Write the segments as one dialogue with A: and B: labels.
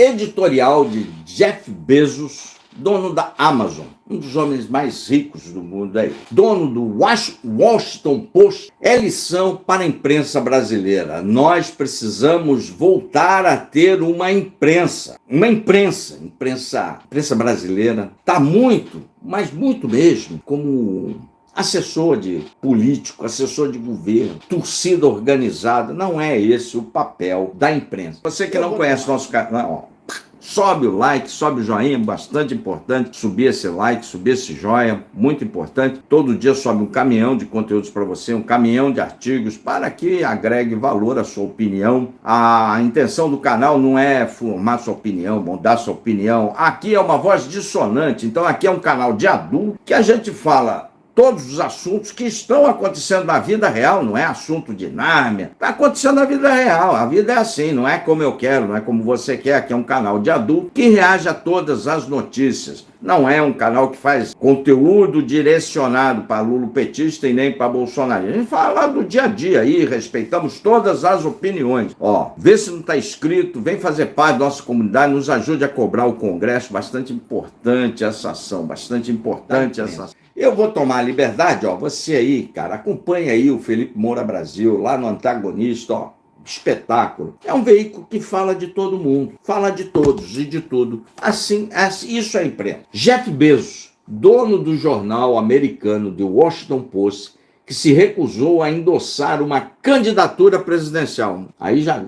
A: Editorial de Jeff Bezos, dono da Amazon, um dos homens mais ricos do mundo aí, dono do Washington Post, é lição para a imprensa brasileira. Nós precisamos voltar a ter uma imprensa. A imprensa brasileira está muito, mas muito mesmo, como assessor de político, assessor de governo, torcida organizada. Não é esse o papel da imprensa. Você que não conhece nosso canal, sobe o like, sobe o joinha, bastante importante subir esse like, subir esse joinha, muito importante. Todo dia sobe um caminhão de conteúdos para você, um caminhão de artigos para que agregue valor à sua opinião. A intenção do canal não é formar sua opinião, mudar sua opinião. Aqui é uma voz dissonante, então aqui é um canal de adulto que a gente fala todos os assuntos que estão acontecendo na vida real, não é assunto de Nárnia, está acontecendo na vida real. A vida é assim, não é como eu quero, não é como você quer. Aqui é um canal de adulto que reage a todas as notícias. Não é um canal que faz conteúdo direcionado para lulopetista e nem para Bolsonaro. A gente fala do dia a dia aí, respeitamos todas as opiniões. Vê se não está inscrito, vem fazer parte da nossa comunidade, nos ajude a cobrar o Congresso. Bastante importante essa ação, bastante importante essa ação. Eu vou tomar a liberdade, você aí, cara, acompanha aí o Felipe Moura Brasil, lá no Antagonista, espetáculo. É um veículo que fala de todo mundo, fala de todos e de tudo. Assim, isso é imprensa. Jeff Bezos, dono do jornal americano The Washington Post, que se recusou a endossar uma candidatura presidencial. Aí já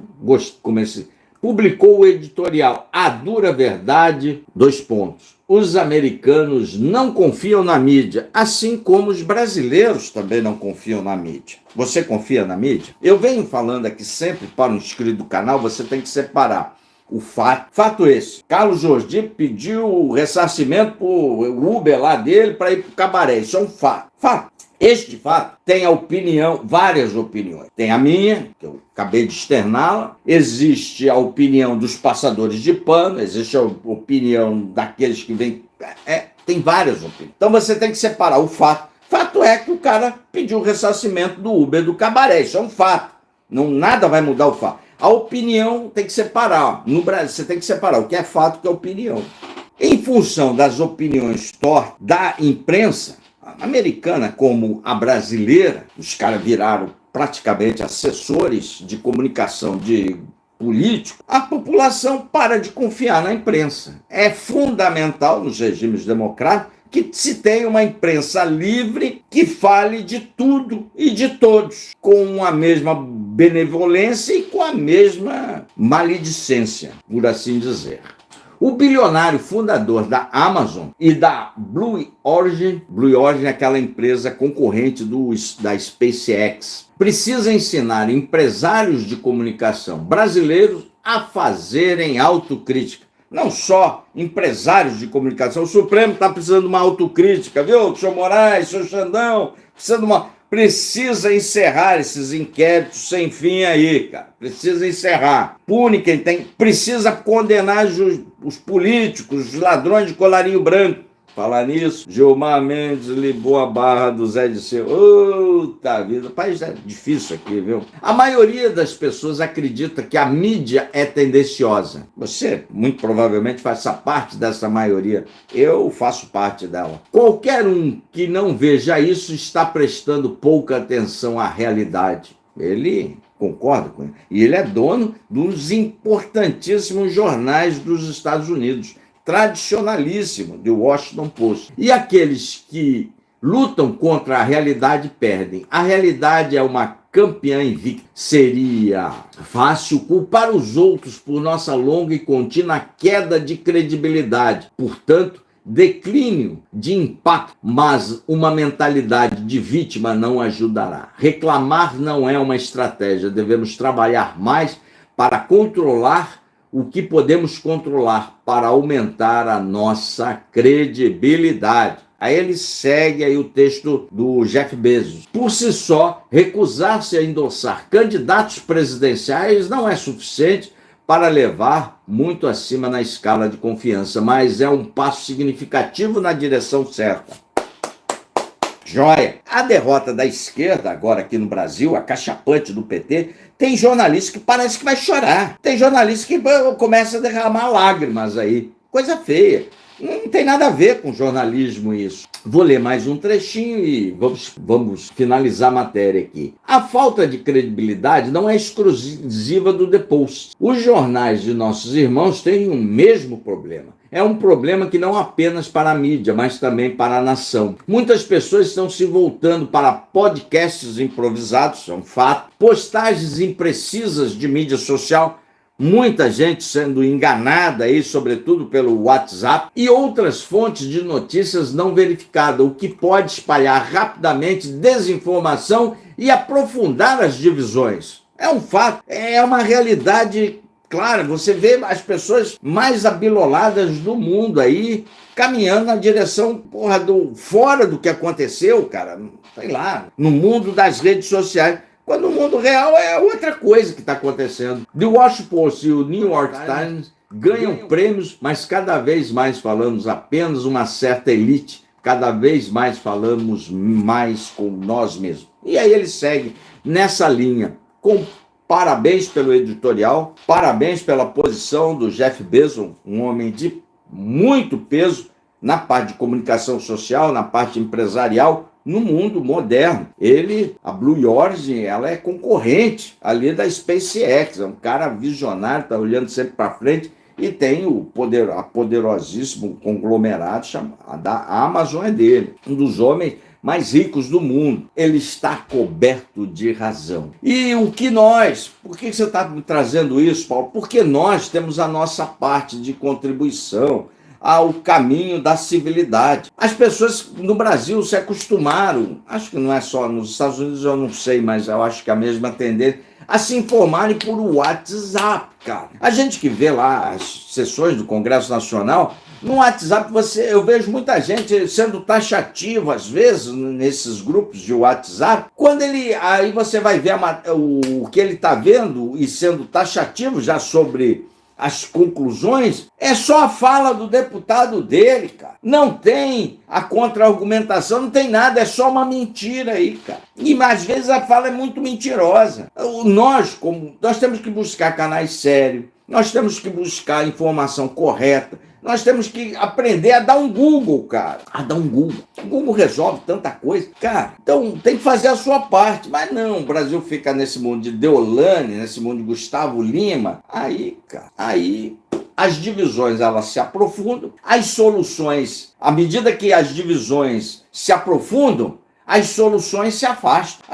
A: comecei. Publicou o editorial A Dura Verdade, : Os americanos não confiam na mídia, assim como os brasileiros também não confiam na mídia. Você confia na mídia? Eu venho falando aqui sempre para um inscrito do canal, você tem que separar o fato. Fato esse: Carlos Jordi pediu o ressarcimento pro Uber lá dele para ir pro cabaré. Isso é um fato. Fato. Este fato tem a opinião, várias opiniões. Tem a minha, que eu acabei de externá-la, existe a opinião dos passadores de pano, existe a opinião daqueles que vêm... tem várias opiniões. Então você tem que separar o fato. Fato é que o cara pediu o ressarcimento do Uber do cabaré, isso é um fato. Nada vai mudar o fato. A opinião tem que separar. No Brasil, você tem que separar o que é fato e o que é opinião. Em função das opiniões tortas da imprensa, americana como a brasileira, os caras viraram praticamente assessores de comunicação de político, a população para de confiar na imprensa. É fundamental nos regimes democráticos que se tenha uma imprensa livre que fale de tudo e de todos, com a mesma benevolência e com a mesma maledicência, por assim dizer. O bilionário fundador da Amazon e da Blue Origin é aquela empresa concorrente da SpaceX, precisa ensinar empresários de comunicação brasileiros a fazerem autocrítica. Não só empresários de comunicação, o Supremo está precisando de uma autocrítica, viu? Senhor Moraes, senhor Xandão, precisa encerrar esses inquéritos sem fim aí, cara. Precisa encerrar. Pune quem tem. Precisa condenar os políticos, os ladrões de colarinho branco. Falar nisso, Gilmar Mendes ligou a barra do Zé Disseu. Puta vida, o país é difícil aqui, viu? A maioria das pessoas acredita que a mídia é tendenciosa. Você, muito provavelmente, faça parte dessa maioria. Eu faço parte dela. Qualquer um que não veja isso está prestando pouca atenção à realidade. Ele concorda com ele. E ele é dono dos importantíssimos jornais dos Estados Unidos, tradicionalíssimo, The Washington Post. E aqueles que lutam contra a realidade perdem. A realidade é uma campeã invicta. Seria fácil culpar os outros por nossa longa e contínua queda de credibilidade. Portanto, declínio de impacto, mas uma mentalidade de vítima não ajudará. Reclamar não é uma estratégia. Devemos trabalhar mais para controlar o que podemos controlar, para aumentar a nossa credibilidade. Aí ele segue aí o texto do Jeff Bezos. Por si só, recusar-se a endossar candidatos presidenciais não é suficiente para levar muito acima na escala de confiança, mas é um passo significativo na direção certa. Joia. A derrota da esquerda, agora aqui no Brasil, acachapante do PT, tem jornalista que parece que vai chorar. Tem jornalista que começa a derramar lágrimas aí. Coisa feia. Não tem nada a ver com jornalismo isso. Vou ler mais um trechinho e vamos finalizar a matéria aqui. A falta de credibilidade não é exclusiva do The Post. Os jornais de nossos irmãos têm o mesmo problema. É um problema que não apenas para a mídia, mas também para a nação. Muitas pessoas estão se voltando para podcasts improvisados, é um fato, postagens imprecisas de mídia social, muita gente sendo enganada aí, sobretudo pelo WhatsApp, e outras fontes de notícias não verificadas, o que pode espalhar rapidamente desinformação e aprofundar as divisões. É um fato, é uma realidade clara. Você vê as pessoas mais abiloladas do mundo aí caminhando na direção, fora do que aconteceu, cara, sei lá, no mundo das redes sociais. Quando o mundo real é outra coisa que está acontecendo. The Washington Post e o New York Times ganham prêmios, mas cada vez mais falamos apenas uma certa elite, cada vez mais falamos mais com nós mesmos. E aí ele segue nessa linha, com parabéns pelo editorial, parabéns pela posição do Jeff Bezos, um homem de muito peso na parte de comunicação social, na parte empresarial, no mundo moderno. A Blue Origin, ela é concorrente ali da SpaceX, é um cara visionário, está olhando sempre para frente, e tem a poderosíssimo conglomerado da Amazon, é dele, um dos homens mais ricos do mundo. Ele está coberto de razão. E por que você está me trazendo isso, Paulo? Porque nós temos a nossa parte de contribuição ao caminho da civilidade. As pessoas no Brasil se acostumaram, acho que não é só nos Estados Unidos, eu não sei, mas eu acho que a mesma tendência, a se informarem por WhatsApp, cara. A gente que vê lá as sessões do Congresso Nacional, no WhatsApp eu vejo muita gente sendo taxativa, às vezes, nesses grupos de WhatsApp. Aí você vai ver o que ele está vendo e sendo taxativo já sobre as conclusões, é só a fala do deputado dele, cara. Não tem a contra-argumentação, não tem nada, é só uma mentira aí, cara. E às vezes a fala é muito mentirosa. Nós temos que buscar canais sérios, nós temos que buscar informação correta, nós temos que aprender a dar um Google, cara. A dar um Google. O Google resolve tanta coisa. Cara, então tem que fazer a sua parte. Mas não, o Brasil fica nesse mundo de Deolane, nesse mundo de Gustavo Lima. Aí, cara, as divisões, elas se aprofundam. As soluções, à medida que as divisões se aprofundam, as soluções se afastam.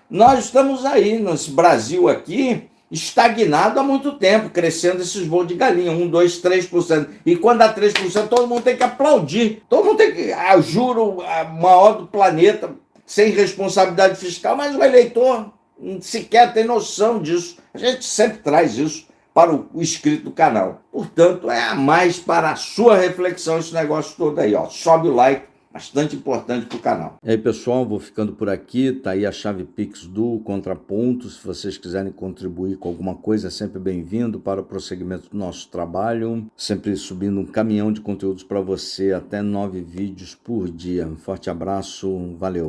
A: Nós estamos aí, nesse Brasil aqui, estagnado há muito tempo, crescendo esses voos de galinha, 1, 2, 3%. E quando dá 3%, todo mundo tem que aplaudir. Todo mundo tem que, juro, maior do planeta, sem responsabilidade fiscal, mas o eleitor sequer tem noção disso. A gente sempre traz isso para o inscrito do canal. Portanto, é a mais para a sua reflexão esse negócio todo aí, ó. Sobe o like. Bastante importante para o canal.
B: E aí, pessoal, vou ficando por aqui. Tá aí a chave Pix do Contraponto. Se vocês quiserem contribuir com alguma coisa, é sempre bem-vindo para o prosseguimento do nosso trabalho. Sempre subindo um caminhão de conteúdos para você, até 9 vídeos por dia. Um forte abraço, valeu!